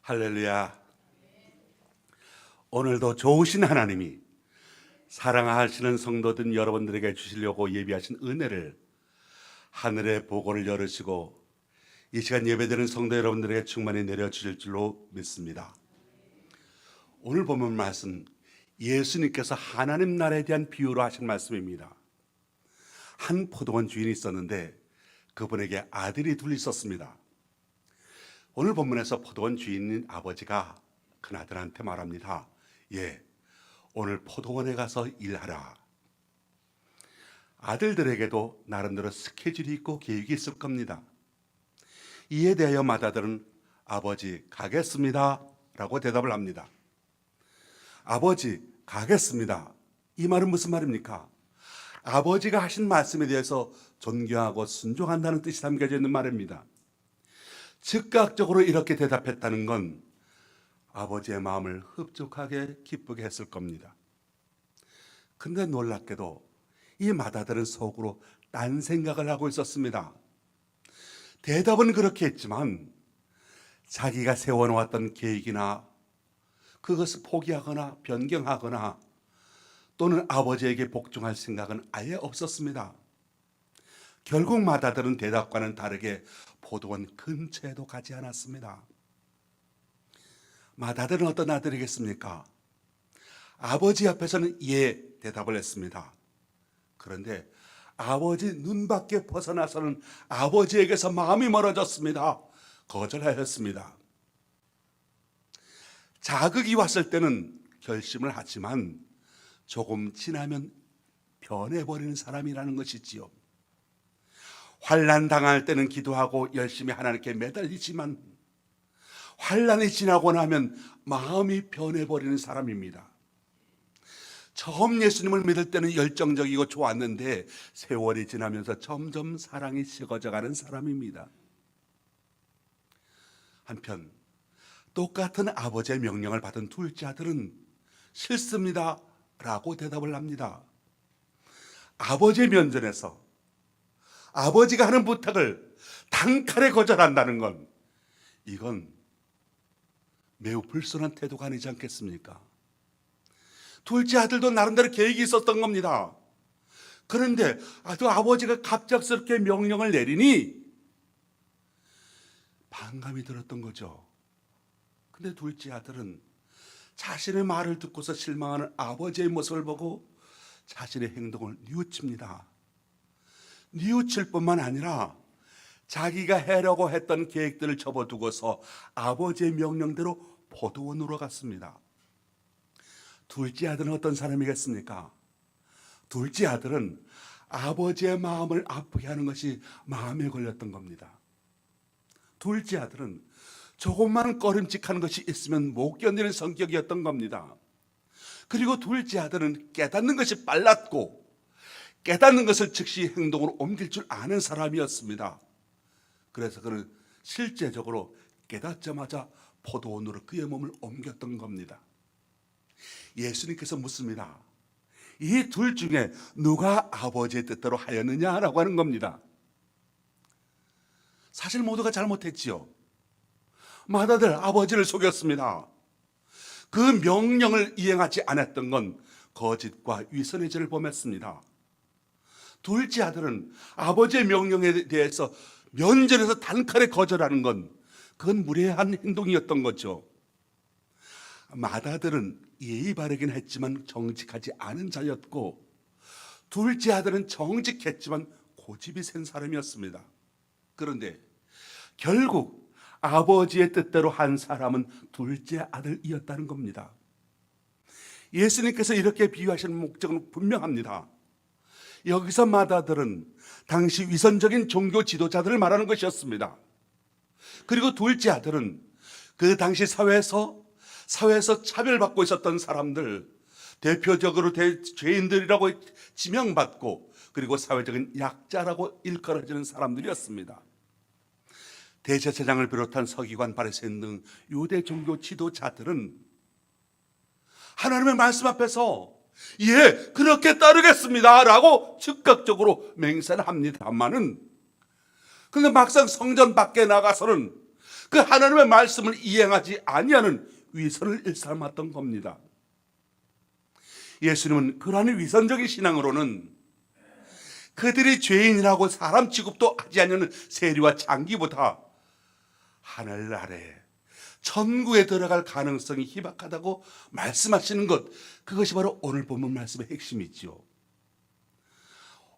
할렐루야. 오늘도 좋으신 하나님이 사랑하시는 성도들 여러분들에게 주시려고 예비하신 은혜를, 하늘의 보고를 열으시고 이 시간 예배드리는 성도 여러분들에게 충만히 내려주실 줄로 믿습니다. 오늘 보면 말씀, 예수님께서 하나님 나라에 대한 비유로 하신 말씀입니다. 한 포도원 주인이 있었는데 그분에게 아들이 둘 있었습니다. 오늘 본문에서 포도원 주인인 아버지가 큰아들한테 말합니다. 오늘 포도원에 가서 일하라. 아들들에게도 나름대로 스케줄이 있고 계획이 있을 겁니다. 이에 대하여 맏아들은 아버지 가겠습니다 라고 대답을 합니다. 아버지 가겠습니다, 이 말은 무슨 말입니까? 아버지가 하신 말씀에 대해서 존경하고 순종한다는 뜻이 담겨져 있는 말입니다. 즉각적으로 이렇게 대답했다는 건 아버지의 마음을 흡족하게 기쁘게 했을 겁니다. 근데 놀랍게도 이 맏아들은 속으로 딴 생각을 하고 있었습니다. 대답은 그렇게 했지만 자기가 세워놓았던 계획이나 그것을 포기하거나 변경하거나 또는 아버지에게 복종할 생각은 아예 없었습니다. 결국 맏아들은 대답과는 다르게 포도원 근처에도 가지 않았습니다. 맏아들은 어떤 아들이겠습니까? 아버지 앞에서는 대답을 했습니다. 그런데 아버지 눈 밖에 벗어나서는 아버지에게서 마음이 멀어졌습니다. 거절하였습니다. 자극이 왔을 때는 결심을 하지만 조금 지나면 변해버리는 사람이라는 것이지요. 환난 당할 때는 기도하고 열심히 하나님께 매달리지만 환난이 지나고 나면 마음이 변해버리는 사람입니다. 처음 예수님을 믿을 때는 열정적이고 좋았는데 세월이 지나면서 점점 사랑이 식어져가는 사람입니다. 한편 똑같은 아버지의 명령을 받은 둘째 아들은 싫습니다 라고 대답을 합니다. 아버지의 면전에서 아버지가 하는 부탁을 단칼에 거절한다는 건 이건 매우 불순한 태도가 아니지 않겠습니까? 둘째 아들도 나름대로 계획이 있었던 겁니다. 그런데 아버지가 갑작스럽게 명령을 내리니 반감이 들었던 거죠. 근데 둘째 아들은 자신의 말을 듣고서 실망하는 아버지의 모습을 보고 자신의 행동을 뉘우칩니다. 뉘우칠 뿐만 아니라 자기가 해려고 했던 계획들을 접어두고서 아버지의 명령대로 포도원으로 갔습니다. 둘째 아들은 어떤 사람이겠습니까? 둘째 아들은 아버지의 마음을 아프게 하는 것이 마음에 걸렸던 겁니다. 둘째 아들은 조금만 꺼림칙한 것이 있으면 못 견디는 성격이었던 겁니다. 그리고 둘째 아들은 깨닫는 것이 빨랐고 깨닫는 것을 즉시 행동으로 옮길 줄 아는 사람이었습니다. 그래서 그는 실제적으로 깨닫자마자 포도원으로 그의 몸을 옮겼던 겁니다. 예수님께서 묻습니다. 이 둘 중에 누가 아버지의 뜻대로 하였느냐라고 하는 겁니다. 사실 모두가 잘못했지요. 맏아들 아버지를 속였습니다. 그 명령을 이행하지 않았던 건 거짓과 위선의 죄를 범했습니다. 둘째 아들은 아버지의 명령에 대해서 면전에서 단칼에 거절하는 건 그건 무례한 행동이었던 거죠. 맏아들은 예의 바르긴 했지만 정직하지 않은 자였고 둘째 아들은 정직했지만 고집이 센 사람이었습니다. 그런데 결국 아버지의 뜻대로 한 사람은 둘째 아들이었다는 겁니다. 예수님께서 이렇게 비유하시는 목적은 분명합니다. 여기서 맏아들은 당시 위선적인 종교 지도자들을 말하는 것이었습니다. 그리고 둘째 아들은 그 당시 사회에서 차별받고 있었던 사람들, 대표적으로 죄인들이라고 지명받고 그리고 사회적인 약자라고 일컬어지는 사람들이었습니다. 대제사장을 비롯한 서기관, 바리새인 등 유대 종교 지도자들은 하나님의 말씀 앞에서 그렇게 따르겠습니다 라고 즉각적으로 맹세를 합니다만은 근데 막상 성전 밖에 나가서는 그 하나님의 말씀을 이행하지 아니하는 위선을 일삼았던 겁니다. 예수님은 그러한 위선적인 신앙으로는 그들이 죄인이라고 사람 취급도 하지 않는 세리와 장기보다 하늘 아래 천국에 들어갈 가능성이 희박하다고 말씀하시는 것, 그것이 바로 오늘 본문 말씀의 핵심이죠.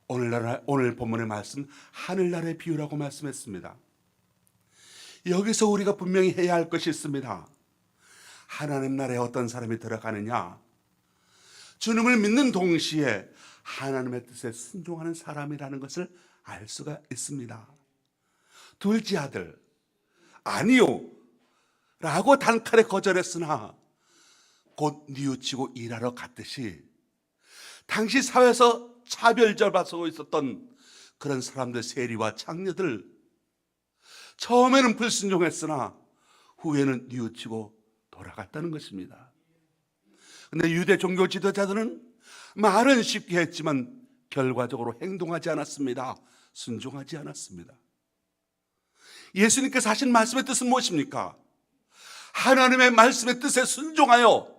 오늘 본문의 말씀 하늘나라의 비유라고 말씀했습니다. 여기서 우리가 분명히 해야 할 것이 있습니다. 하나님 나라에 어떤 사람이 들어가느냐? 주님을 믿는 동시에 하나님의 뜻에 순종하는 사람이라는 것을 알 수가 있습니다. 둘째 아들, 아니요 라고 단칼에 거절했으나 곧 뉘우치고 일하러 갔듯이 당시 사회에서 차별받고 있었던 그런 사람들, 세리와 장녀들, 처음에는 불순종했으나 후에는 뉘우치고 돌아갔다는 것입니다. 그런데 유대 종교 지도자들은 말은 쉽게 했지만 결과적으로 행동하지 않았습니다. 순종하지 않았습니다. 예수님께서 하신 말씀의 뜻은 무엇입니까? 하나님의 말씀의 뜻에 순종하여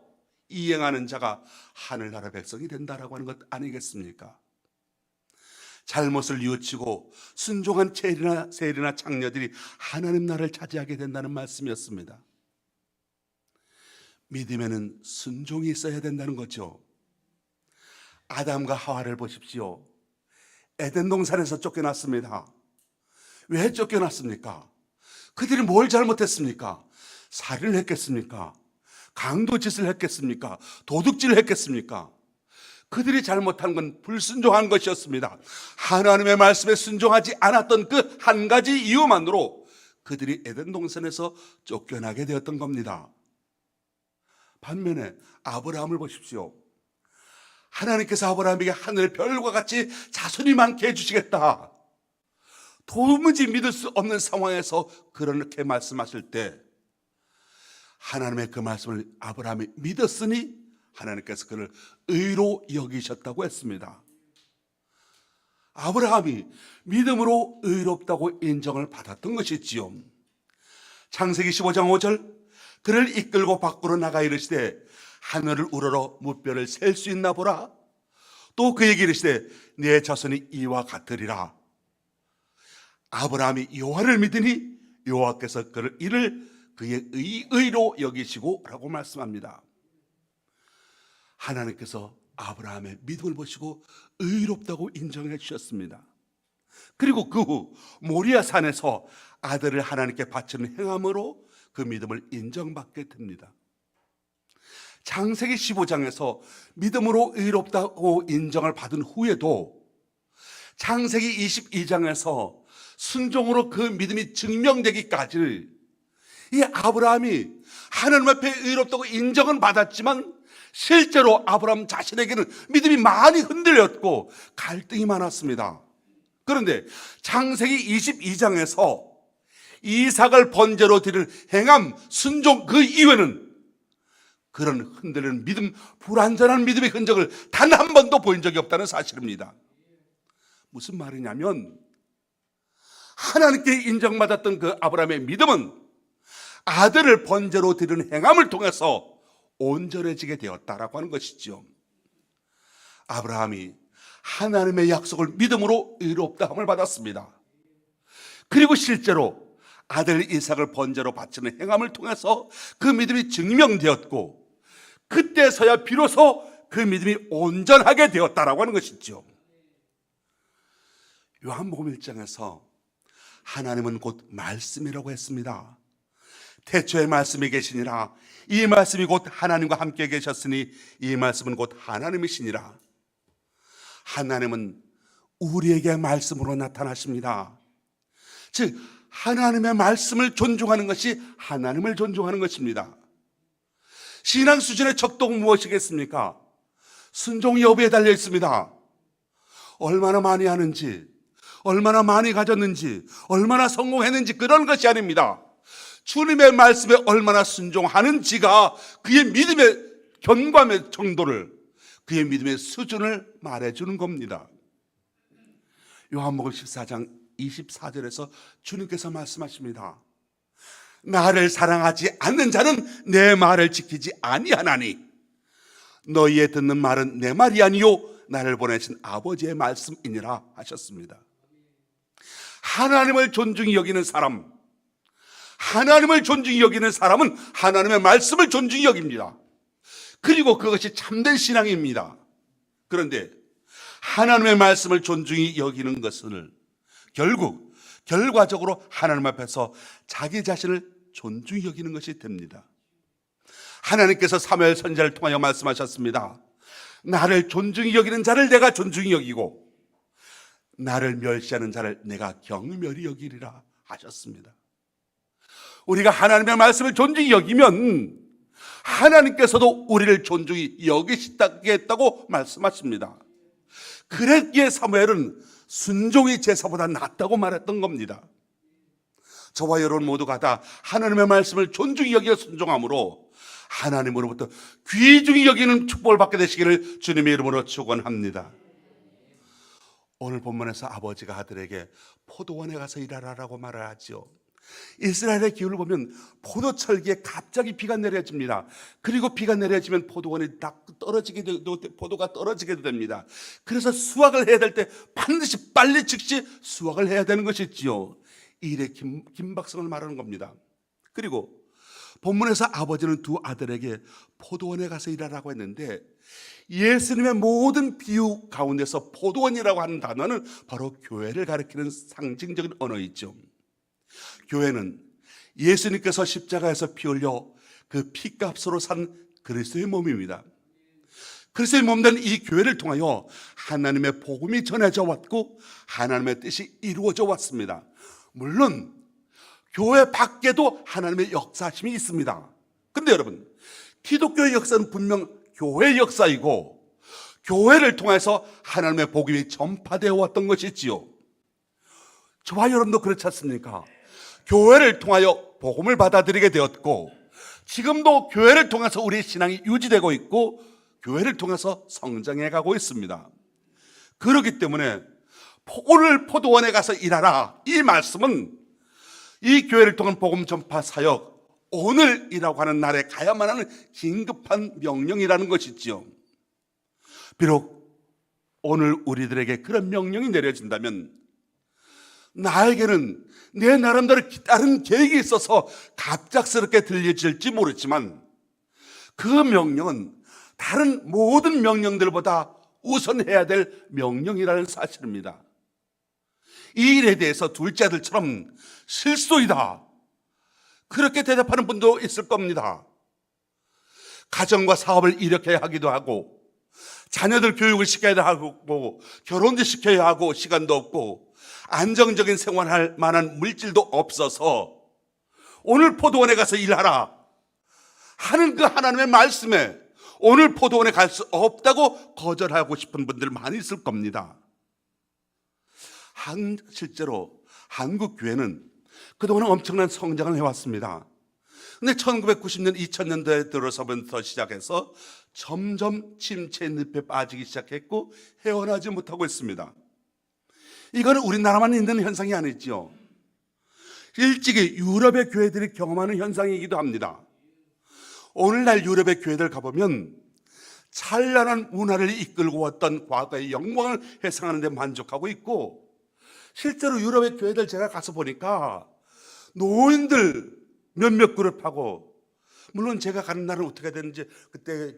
이행하는 자가 하늘나라 백성이 된다라고 하는 것 아니겠습니까? 잘못을 뉘우치고 순종한 세리나 장녀들이 하나님 나라를 차지하게 된다는 말씀이었습니다. 믿음에는 순종이 있어야 된다는 거죠. 아담과 하와를 보십시오. 에덴 동산에서 쫓겨났습니다. 왜 쫓겨났습니까? 그들이 뭘 잘못했습니까? 살인을 했겠습니까? 강도짓을 했겠습니까? 도둑질을 했겠습니까? 그들이 잘못한 건 불순종한 것이었습니다. 하나님의 말씀에 순종하지 않았던 그 한 가지 이유만으로 그들이 에덴 동산에서 쫓겨나게 되었던 겁니다. 반면에 아브라함을 보십시오. 하나님께서 아브라함에게 하늘 별과 같이 자손이 많게 해주시겠다, 도무지 믿을 수 없는 상황에서 그렇게 말씀하실 때 하나님의 그 말씀을 아브라함이 믿었으니 하나님께서 그를 의로 여기셨다고 했습니다. 아브라함이 믿음으로 의롭다고 인정을 받았던 것이지요. 창세기 15장 5절, 그를 이끌고 밖으로 나가 이르시되 하늘을 우러러 무뼈를 셀 수 있나 보라. 또 그에게 이르시되 내 자손이 이와 같으리라. 아브라함이 여호와를 믿으니 여호와께서 이를 그의 의로 여기시고 라고 말씀합니다. 하나님께서 아브라함의 믿음을 보시고 의롭다고 인정해 주셨습니다. 그리고 그 후 모리아 산에서 아들을 하나님께 바치는 행함으로 그 믿음을 인정받게 됩니다. 창세기 15장에서 믿음으로 의롭다고 인정을 받은 후에도 창세기 22장에서 순종으로 그 믿음이 증명되기까지 이 아브라함이 하나님 앞에 의롭다고 인정은 받았지만 실제로 아브라함 자신에게는 믿음이 많이 흔들렸고 갈등이 많았습니다. 그런데 창세기 22장에서 이삭을 번제로 드릴 행함, 순종 그 이후에는 그런 흔들리는 믿음, 불완전한 믿음의 흔적을 단 한 번도 보인 적이 없다는 사실입니다. 무슨 말이냐면 하나님께 인정받았던 그 아브라함의 믿음은 아들을 번제로 드리는 행함을 통해서 온전해지게 되었다라고 하는 것이죠. 아브라함이 하나님의 약속을 믿음으로 의롭다함을 받았습니다. 그리고 실제로 아들 이삭을 번제로 바치는 행함을 통해서 그 믿음이 증명되었고 그때서야 비로소 그 믿음이 온전하게 되었다라고 하는 것이죠. 요한복음 1장에서 하나님은 곧 말씀이라고 했습니다. 태초에 말씀이 계시니라. 이 말씀이 곧 하나님과 함께 계셨으니 이 말씀은 곧 하나님이시니라. 하나님은 우리에게 말씀으로 나타나십니다. 즉 하나님의 말씀을 존중하는 것이 하나님을 존중하는 것입니다. 신앙 수준의 척도는 무엇이겠습니까? 순종 여부에 달려 있습니다. 얼마나 많이 하는지, 얼마나 많이 가졌는지, 얼마나 성공했는지 그런 것이 아닙니다. 주님의 말씀에 얼마나 순종하는지가 그의 믿음의 견고함의 정도를, 그의 믿음의 수준을 말해주는 겁니다. 요한복음 14장 24절에서 주님께서 말씀하십니다. 나를 사랑하지 않는 자는 내 말을 지키지 아니하나니 너희의 듣는 말은 내 말이 아니요 나를 보내신 아버지의 말씀이니라 하셨습니다. 하나님을 존중히 여기는 사람, 하나님을 존중히 여기는 사람은 하나님의 말씀을 존중히 여깁니다. 그리고 그것이 참된 신앙입니다. 그런데 하나님의 말씀을 존중히 여기는 것을 결과적으로 하나님 앞에서 자기 자신을 존중히 여기는 것이 됩니다. 하나님께서 사무엘 선지자를 통하여 말씀하셨습니다. 나를 존중히 여기는 자를 내가 존중히 여기고 나를 멸시하는 자를 내가 경멸히 여기리라 하셨습니다. 우리가 하나님의 말씀을 존중히 여기면 하나님께서도 우리를 존중히 여기시겠다고 말씀하십니다. 그랬기에 사무엘은 순종이 제사보다 낫다고 말했던 겁니다. 저와 여러분 모두가 다 하나님의 말씀을 존중히 여겨 순종함으로 하나님으로부터 귀중히 여기는 축복을 받게 되시기를 주님의 이름으로 축원합니다. 오늘 본문에서 아버지가 아들에게 포도원에 가서 일하라라고 말을 하죠. 이스라엘의 기후를 보면 포도철기에 갑자기 비가 내려집니다. 그리고 비가 내려지면 포도원이 다 포도가 떨어지게 됩니다. 그래서 수확을 해야 될 때 반드시 빨리 즉시 수확을 해야 되는 것이지요. 이 일의 긴박성을 말하는 겁니다. 그리고 본문에서 아버지는 두 아들에게 포도원에 가서 일하라고 했는데 예수님의 모든 비유 가운데서 포도원이라고 하는 단어는 바로 교회를 가리키는 상징적인 언어이죠. 교회는 예수님께서 십자가에서 피 흘려 그 피값으로 산 그리스도의 몸입니다. 그리스도의 몸된 이 교회를 통하여 하나님의 복음이 전해져 왔고 하나님의 뜻이 이루어져 왔습니다. 물론 교회 밖에도 하나님의 역사심이 있습니다. 근데 여러분, 기독교의 역사는 분명 교회의 역사이고 교회를 통해서 하나님의 복음이 전파되어 왔던 것이지요. 저와 여러분도 그렇지 않습니까? 교회를 통하여 복음을 받아들이게 되었고 지금도 교회를 통해서 우리의 신앙이 유지되고 있고 교회를 통해서 성장해 가고 있습니다. 그렇기 때문에 오늘 포도원에 가서 일하라, 이 말씀은 이 교회를 통한 복음 전파 사역, 오늘이라고 하는 날에 가야만 하는 긴급한 명령이라는 것이지요. 비록 오늘 우리들에게 그런 명령이 내려진다면 나에게는 내 나름대로 다른 계획이 있어서 갑작스럽게 들려질지 모르지만 그 명령은 다른 모든 명령들보다 우선해야 될 명령이라는 사실입니다. 이 일에 대해서 둘째 아들처럼 실소이다, 그렇게 대답하는 분도 있을 겁니다. 가정과 사업을 일으켜야 하기도 하고 자녀들 교육을 시켜야 하고 결혼도 시켜야 하고 시간도 없고 안정적인 생활할 만한 물질도 없어서 오늘 포도원에 가서 일하라 하는 그 하나님의 말씀에 오늘 포도원에 갈 수 없다고 거절하고 싶은 분들 많이 있을 겁니다. 실제로 한국 교회는 그동안 엄청난 성장을 해왔습니다. 근데 1990년, 2000년대에 들어서부터 시작해서 점점 침체 늪에 빠지기 시작했고 헤어나지 못하고 있습니다. 이거는 우리나라만 있는 현상이 아니죠. 일찍이 유럽의 교회들이 경험하는 현상이기도 합니다. 오늘날 유럽의 교회들 가보면 찬란한 문화를 이끌고 왔던 과거의 영광을 회상하는 데 만족하고 있고, 실제로 유럽의 교회들 제가 가서 보니까 노인들 몇몇 그룹하고, 물론 제가 가는 날은 어떻게 되는지 그때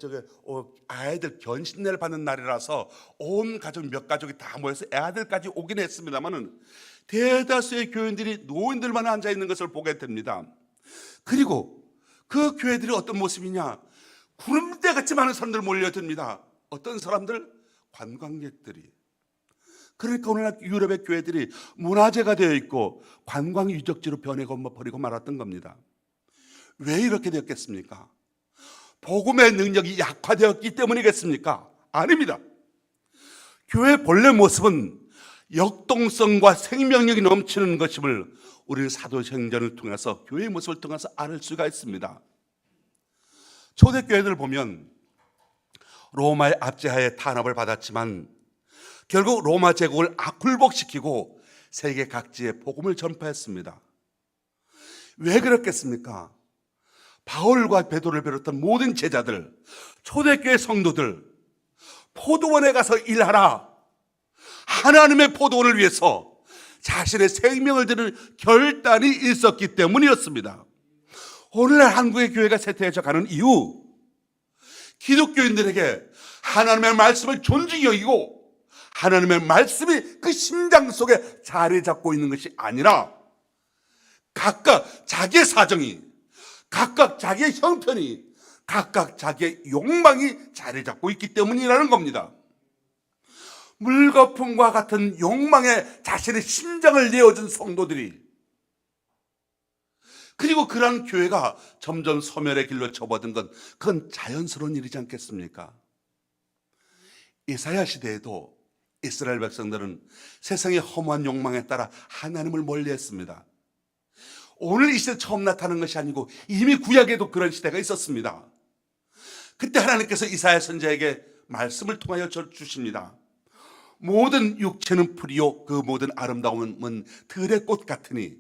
아이들 견신례를 받는 날이라서 온 가족 몇 가족이 다 모여서 애들까지 오긴 했습니다만은 대다수의 교인들이 노인들만 앉아 있는 것을 보게 됩니다. 그리고 그 교회들이 어떤 모습이냐, 구름대같이 많은 사람들 몰려듭니다. 어떤 사람들? 관광객들이. 그러니까 오늘날 유럽의 교회들이 문화재가 되어 있고 관광 유적지로 변해버리고 말았던 겁니다. 왜 이렇게 되었겠습니까? 복음의 능력이 약화되었기 때문이겠습니까? 아닙니다. 교회의 본래 모습은 역동성과 생명력이 넘치는 것임을 우리는 사도행전을 통해서 교회의 모습을 통해서 알 수가 있습니다. 초대교회들을 보면 로마의 압제하에 탄압을 받았지만 결국 로마 제국을 굴복시키고 세계 각지에 복음을 전파했습니다. 왜 그렇겠습니까? 바울과 베드로를 비롯한 모든 제자들, 초대교회 성도들, 포도원에 가서 일하라. 하나님의 포도원을 위해서 자신의 생명을 드릴 결단이 있었기 때문이었습니다. 오늘날 한국의 교회가 쇠퇴해져 가는 이유, 기독교인들에게 하나님의 말씀을 존중히 여기고 하나님의 말씀이 그 심장 속에 자리 잡고 있는 것이 아니라 각각 자기의 사정이, 각각 자기의 형편이, 각각 자기의 욕망이 자리 잡고 있기 때문이라는 겁니다. 물거품과 같은 욕망에 자신의 심장을 내어준 성도들이, 그리고 그러한 교회가 점점 소멸의 길로 접어든 건 그건 자연스러운 일이지 않겠습니까? 이사야 시대에도 이스라엘 백성들은 세상의 허무한 욕망에 따라 하나님을 멀리했습니다. 오늘 이 시대 처음 나타난 것이 아니고 이미 구약에도 그런 시대가 있었습니다. 그때 하나님께서 이사야 선지자에게 말씀을 통하여 주십니다. 모든 육체는 풀이요 그 모든 아름다움은 들의 꽃 같으니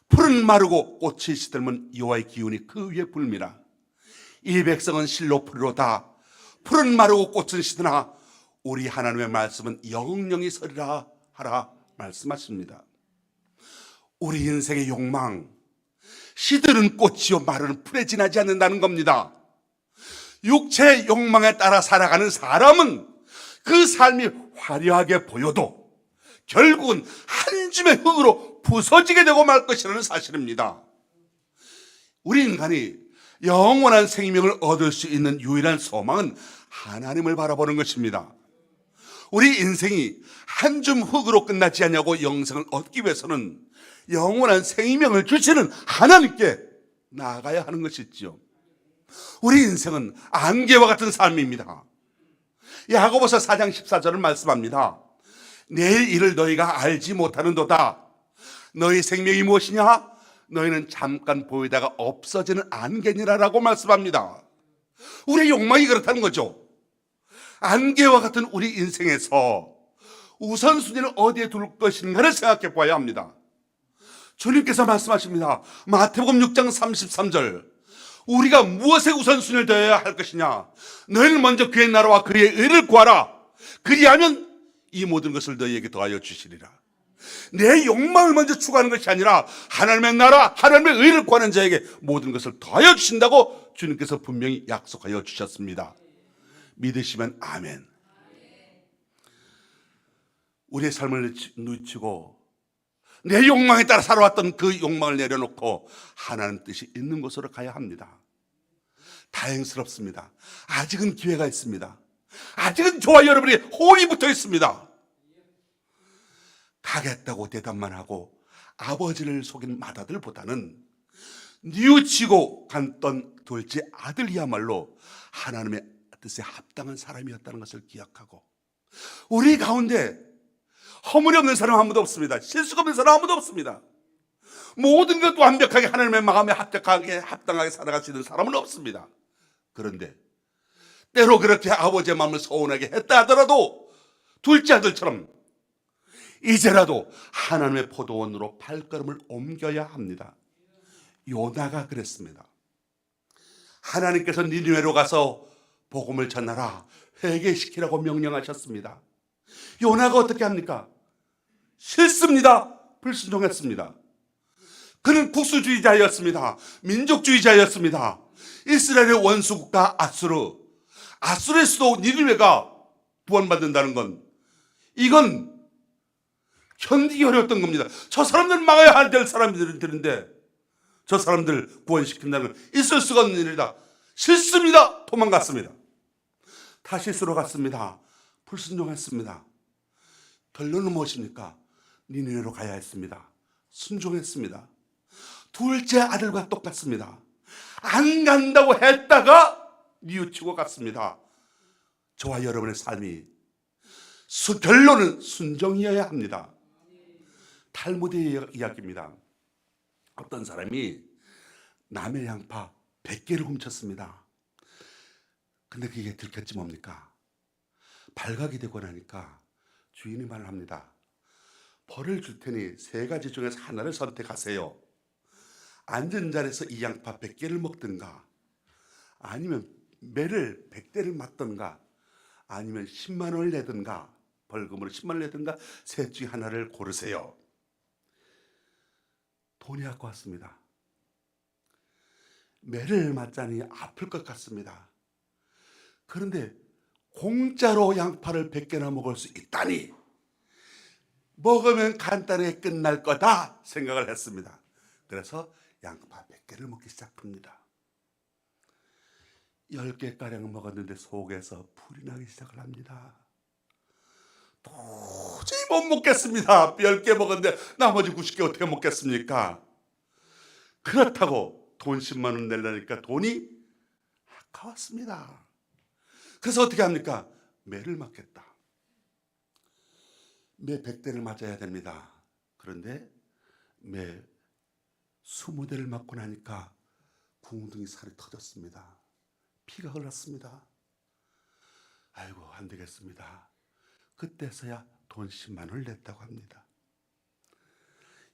풀은 마르고 꽃이 시들면 여호와의 기운이 그 위에 불미라. 이 백성은 실로 풀이로다. 풀은 마르고 꽃은 시드나 우리 하나님의 말씀은 영영이 서리라 하라 말씀하십니다. 우리 인생의 욕망, 시드는 꽃이요 마르는 풀에 지나지 않는다는 겁니다. 육체의 욕망에 따라 살아가는 사람은 그 삶이 화려하게 보여도 결국은 한 줌의 흙으로 부서지게 되고 말 것이라는 사실입니다. 우리 인간이 영원한 생명을 얻을 수 있는 유일한 소망은 하나님을 바라보는 것입니다. 우리 인생이 한 줌 흙으로 끝나지 않냐고 영생을 얻기 위해서는 영원한 생명을 주시는 하나님께 나아가야 하는 것이지요. 우리 인생은 안개와 같은 삶입니다. 야고보서 4장 14절을 말씀합니다. 내일 일을 너희가 알지 못하는도다. 너희 생명이 무엇이냐? 너희는 잠깐 보이다가 없어지는 안개니라라고 말씀합니다. 우리의 욕망이 그렇다는 거죠. 안개와 같은 우리 인생에서 우선순위를 어디에 둘 것인가를 생각해 봐야 합니다. 주님께서 말씀하십니다. 마태복음 6장 33절. 우리가 무엇에 우선순위를 둬야 할 것이냐? 너희는 먼저 그의 나라와 그의 의를 구하라. 그리하면 이 모든 것을 너희에게 더하여 주시리라. 내 욕망을 먼저 추구하는 것이 아니라 하나님의 나라, 하나님의 의를 구하는 자에게 모든 것을 더하여 주신다고 주님께서 분명히 약속하여 주셨습니다. 믿으시면 아멘. 우리의 삶을 늦추고 내 욕망에 따라 살아왔던 그 욕망을 내려놓고 하나님 뜻이 있는 곳으로 가야 합니다. 다행스럽습니다. 아직은 기회가 있습니다. 아직은 저와 여러분이 혼이 붙어 있습니다. 가겠다고 대답만 하고 아버지를 속인 맏아들보다는 뉘우치고 갔던 둘째 아들이야말로 하나님의 뜻에 합당한 사람이었다는 것을 기억하고, 우리 가운데 허물이 없는 사람 아무도 없습니다. 실수가 없는 사람 아무도 없습니다. 모든 것 완벽하게 하나님의 마음에 합당하게 살아갈 수 있는 사람은 없습니다. 그런데 때로 그렇게 아버지의 마음을 서운하게 했다 하더라도 둘째 아들처럼 이제라도 하나님의 포도원으로 발걸음을 옮겨야 합니다. 요나가 그랬습니다. 하나님께서 니느웨로 가서 복음을 전하라, 회개시키라고 명령하셨습니다. 요나가 어떻게 합니까? 싫습니다. 불순종했습니다. 그는 국수주의자였습니다. 민족주의자였습니다. 이스라엘의 원수국가 아수르의 수도 니느웨가 구원받는다는 건, 이건 견디기 어려웠던 겁니다. 저 사람들 막아야 될 사람들인데 저 사람들 구원시킨다는 건 있을 수가 없는 일이다. 싫습니다. 도망갔습니다. 타시스로 갔습니다. 불순종했습니다. 결론은 무엇입니까? 니느웨로 가야 했습니다. 순종했습니다. 둘째 아들과 똑같습니다. 안 간다고 했다가 뉘우치고 갔습니다. 저와 여러분의 삶이 결론은 순종이어야 합니다. 탈무드의 이야기입니다. 어떤 사람이 남의 양파 100개를 훔쳤습니다. 근데 그게 들켰지 뭡니까? 발각이 되고 나니까 주인이 말을 합니다. 벌을 줄 테니 세 가지 중에서 하나를 선택하세요. 앉은 자리에서 이 양파 100개를 먹든가, 아니면 매를 100대를 맞든가, 아니면 10만 원을 내든가, 벌금으로 10만 원을 내든가, 셋 중에 하나를 고르세요. 돈이 갖고 왔습니다. 매를 맞자니 아플 것 같습니다. 그런데 공짜로 양파를 100개나 먹을 수 있다니, 먹으면 간단하게 끝날 거다 생각을 했습니다. 그래서 양파 100개를 먹기 시작합니다. 10개가량 먹었는데 속에서 불이 나기 시작을 합니다. 도저히 못 먹겠습니다. 10개 먹었는데 나머지 90개 어떻게 먹겠습니까? 그렇다고 돈 10만 원 내려니까 돈이 아까웠습니다. 그래서 어떻게 합니까? 매를 맞겠다. 매 100대를 맞아야 됩니다. 그런데 매 20대를 맞고 나니까 궁둥이 살이 터졌습니다. 피가 흘렀습니다. 아이고, 안 되겠습니다. 그때서야 돈 10만 원을 냈다고 합니다.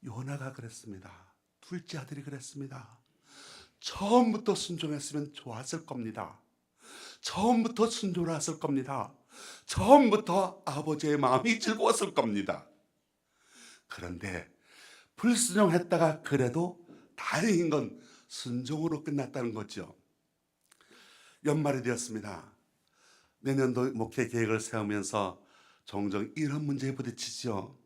요나가 그랬습니다. 둘째 아들이 그랬습니다. 처음부터 순종했으면 좋았을 겁니다. 처음부터 순종했을 겁니다. 처음부터 아버지의 마음이 즐거웠을 겁니다. 그런데 불순종했다가 그래도 다행인 건 순종으로 끝났다는 거죠. 연말이 되었습니다. 내년도 목회 계획을 세우면서 종종 이런 문제에 부딪히죠.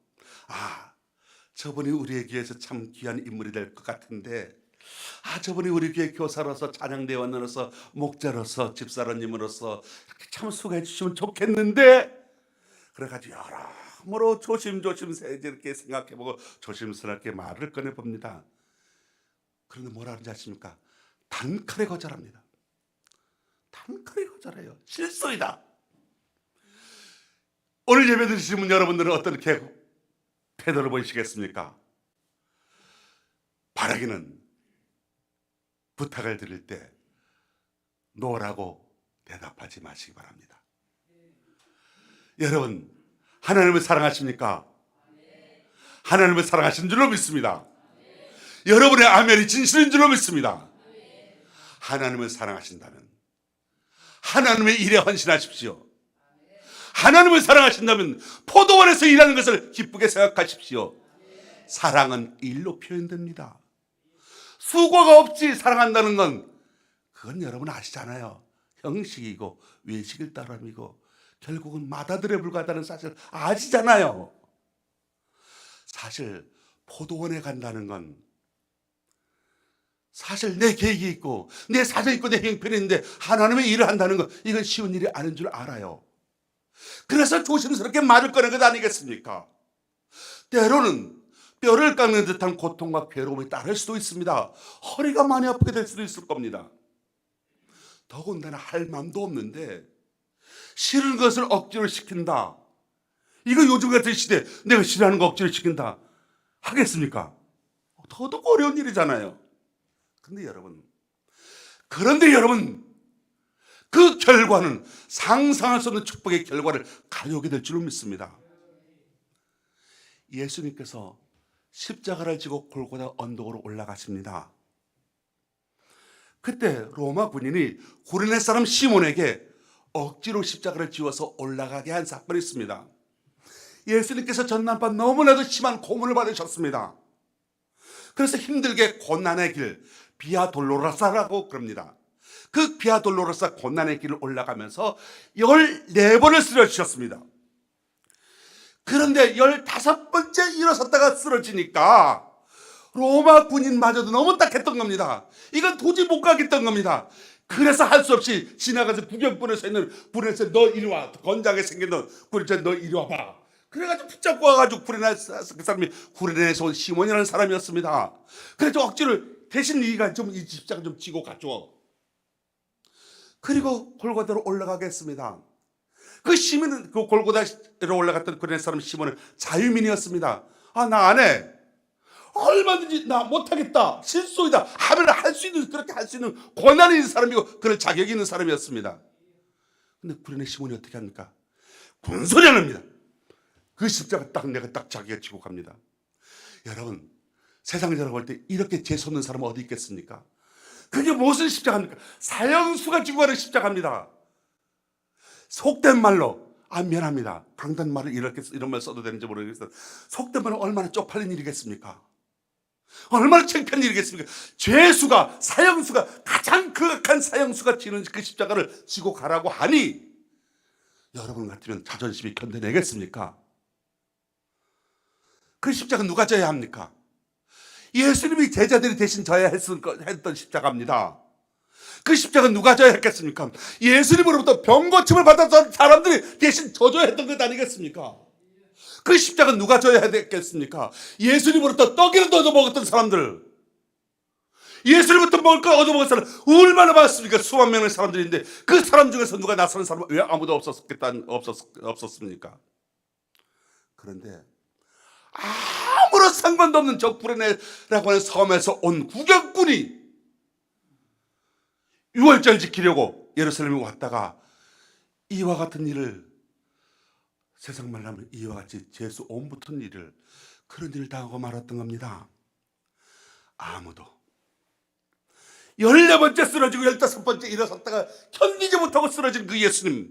저분이 우리의 교회에서 참 귀한 인물이 될 것 같은데, 저분이 우리 교회 교사로서, 찬양대원으로서, 목자로서, 집사람님으로서 이렇게 참 수고해 주시면 좋겠는데, 그래가지고 여러모로 조심조심 이렇게 생각해보고 조심스럽게 말을 꺼내봅니다. 그런데 뭐라 하는지 아십니까? 단칼에 거절합니다. 단칼에 거절해요. 실소이다. 오늘 예배 드리시는 여러분들은 어떻게 태도를 보이시겠습니까? 바라기는 부탁을 드릴 때 노라고 대답하지 마시기 바랍니다. 여러분, 하나님을 사랑하십니까? 하나님을 사랑하시는 줄로 믿습니다. 여러분의 아멘이 진실인 줄로 믿습니다. 하나님을 사랑하신다면 하나님의 일에 헌신하십시오. 하나님을 사랑하신다면 포도원에서 일하는 것을 기쁘게 생각하십시오. 사랑은 일로 표현됩니다. 수고가 없이 사랑한다는 건, 그건 여러분 아시잖아요. 형식이고 외식일 따름이고 결국은 마다들에 불과하다는 사실 아시잖아요. 사실 포도원에 간다는 건 사실 내 계획이 있고 내 사정이 있고 내 형편이 있는데 하나님의 일을 한다는 건, 이건 쉬운 일이 아닌 줄 알아요. 그래서 조심스럽게 말을 꺼낸 것 아니겠습니까? 때로는 뼈를 깎는 듯한 고통과 괴로움이 따를 수도 있습니다. 허리가 많이 아프게 될 수도 있을 겁니다. 더군다나 할 마음도 없는데 싫은 것을 억지로 시킨다. 이거 요즘 같은 시대에 내가 싫어하는 거 억지로 시킨다 하겠습니까? 더더욱 어려운 일이잖아요. 그런데 여러분, 그 결과는 상상할 수 없는 축복의 결과를 가져오게 될 줄로 믿습니다. 예수님께서 십자가를 지고 골고다 언덕으로 올라가십니다. 그때 로마 군인이 구레네 사람 시몬에게 억지로 십자가를 지워서 올라가게 한 사건이 있습니다. 예수님께서 전날밤 너무나도 심한 고문을 받으셨습니다. 그래서 힘들게 고난의 길, 비아 돌로로사라고 그럽니다. 그 비아 돌로로사 고난의 길을 올라가면서 14번을 쓰러지셨습니다. 그런데 15번째 일어섰다가 쓰러지니까 로마 군인마저도 너무 딱했던 겁니다. 이건 도저히 못 가겠던 겁니다. 그래서 할 수 없이 지나가서 구경꾼에 서 있는 군인에서 너 이리 와, 건장하게 생긴 너 이리 와봐. 그래가지고 붙잡고 와가지고 그 사람이 구레네에서 온 시몬이라는 사람이었습니다. 그래서 억지로 대신 네가 좀 이 십자가 좀 지고 가줘. 그리고 골고다로 올라가겠습니다. 그 시민은 그 골고다로 올라갔던 구레네 사람 시몬은 자유민이었습니다. 나 안 해. 얼마든지 나 못하겠다. 실소이다. 하면 할 수 있는, 그렇게 할 수 있는 권한이 있는 사람이고 그럴 자격이 있는 사람이었습니다. 근데 구레네 시몬이 어떻게 합니까? 군소리 안 합니다. 그 십자가 내가 자기가 지고 갑니다. 여러분, 세상적으로 볼 때 이렇게 재수 없는 사람은 어디 있겠습니까? 그게 무슨 십자가입니까? 사형수가 지고 가는 십자가입니다. 속된 말로, 미안합니다. 강단 말을 이런 말 써도 되는지 모르겠어요. 속된 말로 얼마나 쪽팔린 일이겠습니까? 얼마나 창피한 일이겠습니까? 죄수가, 사형수가, 가장 극악한 사형수가 지는 그 십자가를 지고 가라고 하니 여러분 같으면 자존심이 견뎌내겠습니까? 그 십자가 누가 져야 합니까? 예수님이 제자들이 대신 져야 했던 십자가입니다. 그 십자가 누가 져야 했겠습니까? 예수님으로부터 병고침을 받았던 사람들이 대신 져줘야 했던 것 아니겠습니까? 그 십자가 누가 져야 했겠습니까? 예수님으로부터 떡이라도 얻어먹었던 사람들, 예수님부터 먹을 걸 얻어먹은 사람 얼마나 많습니까? 수만 명의 사람들인데 그 사람 중에서 누가 나서는 사람은 왜 아무도 없었습니까? 그런데 아무런 상관도 없는 저 구레네라고 하는 섬에서 온 구경꾼이 유월절 지키려고 예루살렘에 왔다가 이와 같은 일을, 세상 말로 하면 이와 같이 재수 온 붙은 일을, 그런 일을 당하고 말았던 겁니다. 아무도. 14번째 쓰러지고 15번째 일어섰다가 견디지 못하고 쓰러진 그 예수님,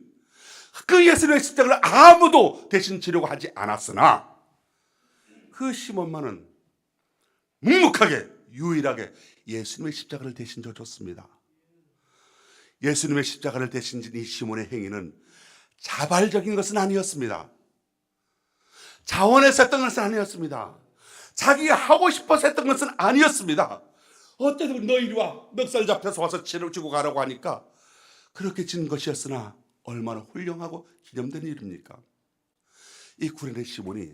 그 예수님의 십자가를 아무도 대신 지려고 하지 않았으나 그 시몬만은 묵묵하게 유일하게 예수님의 십자가를 대신 져줬습니다. 예수님의 십자가를 대신 진 이 시몬의 행위는 자발적인 것은 아니었습니다. 자원해서 했던 것은 아니었습니다. 자기가 하고 싶어서 했던 것은 아니었습니다. 어때도 너 이리 와, 멱살 잡혀서 와서 치고 가라고 하니까 그렇게 진 것이었으나 얼마나 훌륭하고 기념된 일입니까? 이 구레네 시몬이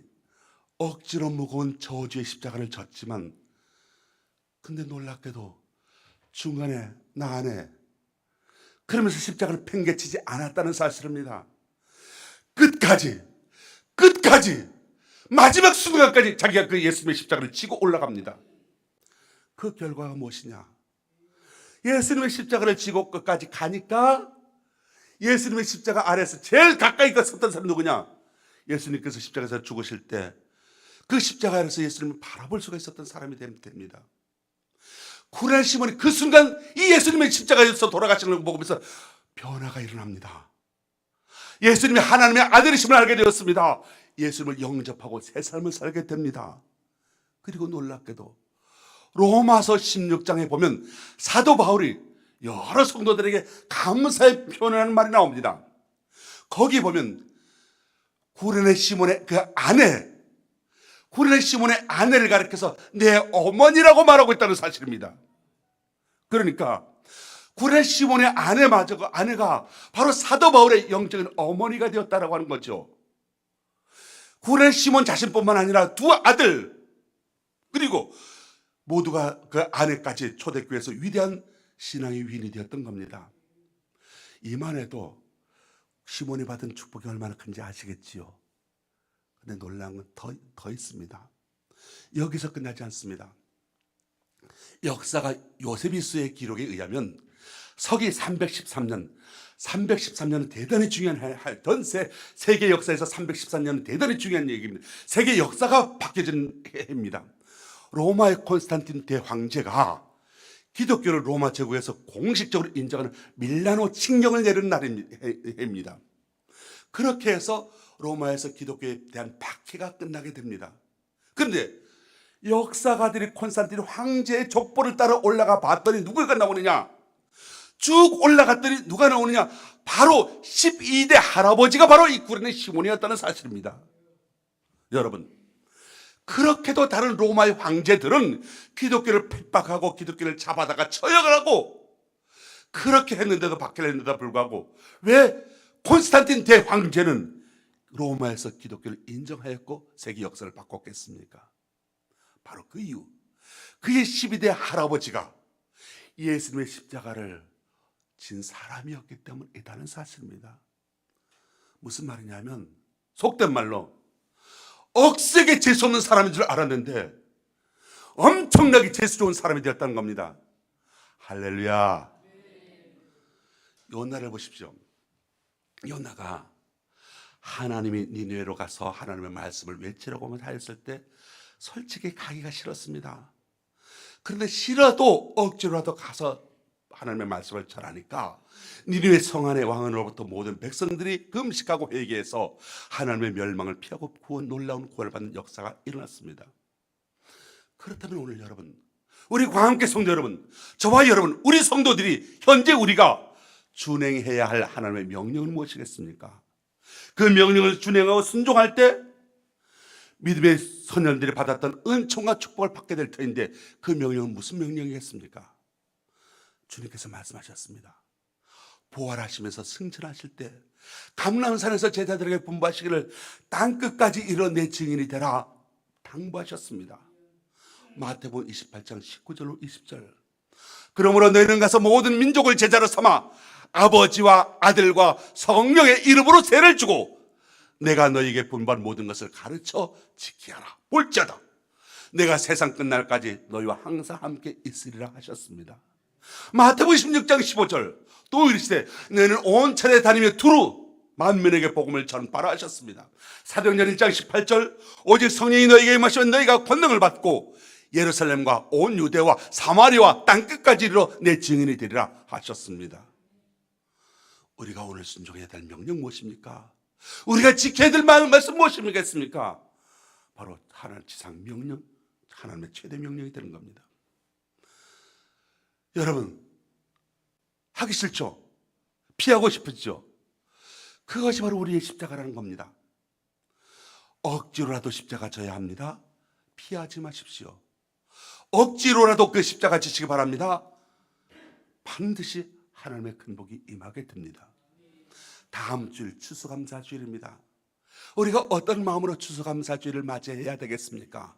억지로 무거운 저주의 십자가를 졌지만, 근데 놀랍게도 중간에 나 안에 그러면서 십자가를 팽개치지 않았다는 사실입니다. 끝까지 마지막 순간까지 자기가 그 예수님의 십자가를 지고 올라갑니다. 그 결과가 무엇이냐? 예수님의 십자가를 지고 끝까지 가니까 예수님의 십자가 아래에서 제일 가까이 섰던 사람이 누구냐? 예수님께서 십자가에서 죽으실 때 그 십자가 아래에서 예수님을 바라볼 수가 있었던 사람이 됩니다. 구레네 시몬이 그 순간 이 예수님의 십자가에서 돌아가시는 걸 보면서 변화가 일어납니다. 예수님이 하나님의 아들이심을 알게 되었습니다. 예수님을 영접하고 새 삶을 살게 됩니다. 그리고 놀랍게도 로마서 16장에 보면 사도 바울이 여러 성도들에게 감사의 표현하는 말이 나옵니다. 거기 보면 구레네 시몬의 그 아내, 구레네 시몬의 아내를 가리켜서 내 어머니라고 말하고 있다는 사실입니다. 그러니까 구레네 시몬의 아내가 바로 사도 바울의 영적인 어머니가 되었다라고 하는 거죠. 구레네 시몬 자신뿐만 아니라 두 아들, 그리고 모두가 그 아내까지 초대교회에서 위대한 신앙의 위인이 되었던 겁니다. 이만 해도 시몬이 받은 축복이 얼마나 큰지 아시겠지요? 근데 놀라운 건 더 있습니다. 여기서 끝나지 않습니다. 역사가 요세비스의 기록에 의하면 서기 313년은 대단히 중요한 전 세계 역사에서 313년은 대단히 중요한 얘기입니다. 세계 역사가 바뀌어진 해입니다. 로마의 콘스탄틴 대황제가 기독교를 로마 제국에서 공식적으로 인정하는 밀라노 칙령을 내린 해입니다. 그렇게 해서 로마에서 기독교에 대한 박해가 끝나게 됩니다. 그런데 역사가들이 콘스탄틴 황제의 족보를 따라 올라가 봤더니 누구가 나오느냐? 쭉 올라갔더니 누가 나오느냐? 바로 12대 할아버지가 바로 이 구레네 시몬이었다는 사실입니다. 여러분, 그렇게도 다른 로마의 황제들은 기독교를 핍박하고 기독교를 잡아다가 처형하고 그렇게 했는데도 박해를 했는데도 불구하고 왜 콘스탄틴 대황제는 로마에서 기독교를 인정하였고 세계 역사를 바꿨겠습니까? 바로 그 이유, 그의 12대 할아버지가 예수님의 십자가를 진 사람이었기 때문이라는 사실입니다. 무슨 말이냐면 속된 말로 억세게 재수 없는 사람인 줄 알았는데 엄청나게 재수 좋은 사람이 되었다는 겁니다. 할렐루야. 요나를 보십시오. 요나가 하나님이 니느웨로 가서 하나님의 말씀을 외치라고 하였을 때 솔직히 가기가 싫었습니다. 그런데 싫어도 억지로라도 가서 하나님의 말씀을 전하니까 니느웨 성 안의 왕으로부터 모든 백성들이 금식하고 회개해서 하나님의 멸망을 피하고 놀라운 구원을 받는 역사가 일어났습니다. 그렇다면 오늘 여러분, 우리 광함께 성도 여러분, 저와 여러분, 우리 성도들이 현재 우리가 준행해야 할 하나님의 명령은 무엇이겠습니까? 그 명령을 준행하고 순종할 때 믿음의 선현들이 받았던 은총과 축복을 받게 될 터인데, 그 명령은 무슨 명령이겠습니까? 주님께서 말씀하셨습니다. 부활하시면서 승천하실 때 감람산에서 제자들에게 분부하시기를 땅끝까지 이뤄 내 증인이 되라 당부하셨습니다. 마태복음 28장 19절로 20절. 그러므로 너희는 가서 모든 민족을 제자로 삼아 아버지와 아들과 성령의 이름으로 세를 주고 내가 너희에게 분부한 모든 것을 가르쳐 지키라. 볼지어다 내가 세상 끝날까지 너희와 항상 함께 있으리라 하셨습니다. 마태복음 16장 15절. 또 이르시되 너희는 온 천에 다니며 두루 만민에게 복음을 전파라 하셨습니다. 사도행전 1장 18절. 오직 성령이 너희에게 임하시면 너희가 권능을 받고 예루살렘과 온 유대와 사마리아와 땅끝까지 이르러 내 증인이 되리라 하셨습니다. 우리가 오늘 순종해야 될 명령 무엇입니까? 우리가 지켜야 될 말씀 무엇이겠습니까? 바로 하나님 지상 명령, 하나님의 최대 명령이 되는 겁니다. 여러분, 하기 싫죠? 피하고 싶으시죠? 그것이 바로 우리의 십자가라는 겁니다. 억지로라도 십자가 져야 합니다. 피하지 마십시오. 억지로라도 그 십자가 지시기 바랍니다. 반드시 하나님의 큰 복이 임하게 됩니다. 다음 주일 추수감사주일입니다. 우리가 어떤 마음으로 추수감사주일을 맞이해야 되겠습니까?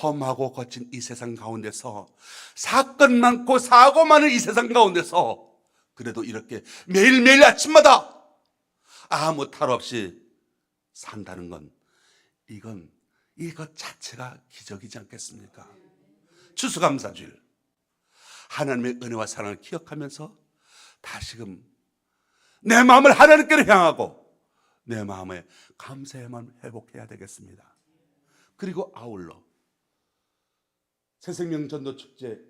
험하고 거친 이 세상 가운데서, 사건 많고 사고 많은 이 세상 가운데서 그래도 이렇게 매일매일 아침마다 아무 탈 없이 산다는 건, 이것 자체가 기적이지 않겠습니까? 추수감사주일, 하나님의 은혜와 사랑을 기억하면서 다시금 내 마음을 하나님께로 향하고 내 마음에 감사의 마음을 회복해야 되겠습니다. 그리고 아울러 새생명전도축제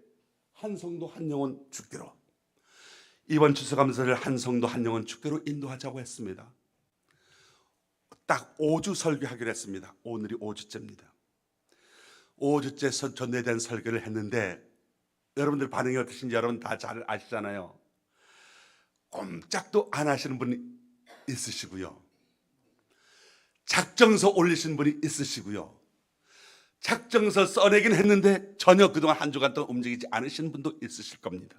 한성도 한영혼 축제로, 이번 추수감사를 한성도 한영혼 축제로 인도하자고 했습니다. 딱 5주 설교하기로 했습니다. 오늘이 5주째입니다. 5주째 전도된 설교를 했는데 여러분들 반응이 어떠신지 여러분 다 잘 아시잖아요. 꼼짝도 안 하시는 분이 있으시고요, 작정서 올리신 분이 있으시고요, 작정서 써내긴 했는데 전혀 그동안 한 주간 동안 움직이지 않으신 분도 있으실 겁니다.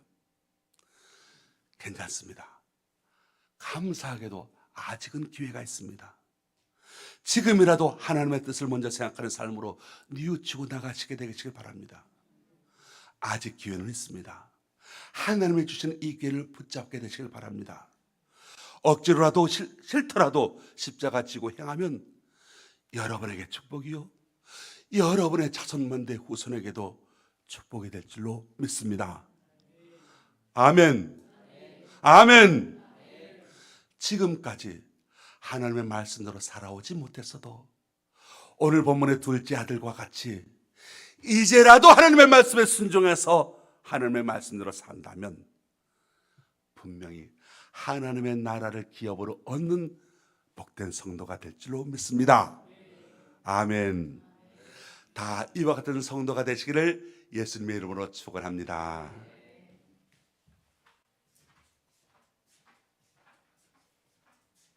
괜찮습니다. 감사하게도 아직은 기회가 있습니다. 지금이라도 하나님의 뜻을 먼저 생각하는 삶으로 뉘우치고 나가시게 되시길 바랍니다. 아직 기회는 있습니다. 하나님이 주시는 이 기회를 붙잡게 되시길 바랍니다. 억지로라도 싫더라도 십자가 지고 행하면 여러분에게 축복이요, 여러분의 자손만대 후손에게도 축복이 될 줄로 믿습니다. 아멘. 아멘. 지금까지 하나님의 말씀대로 살아오지 못했어도 오늘 본문의 둘째 아들과 같이 이제라도 하나님의 말씀에 순종해서 하나님의 말씀대로 산다면 분명히 하나님의 나라를 기업으로 얻는 복된 성도가 될 줄로 믿습니다. 아멘. 다 이와 같은 성도가 되시기를 예수님의 이름으로 축원합니다.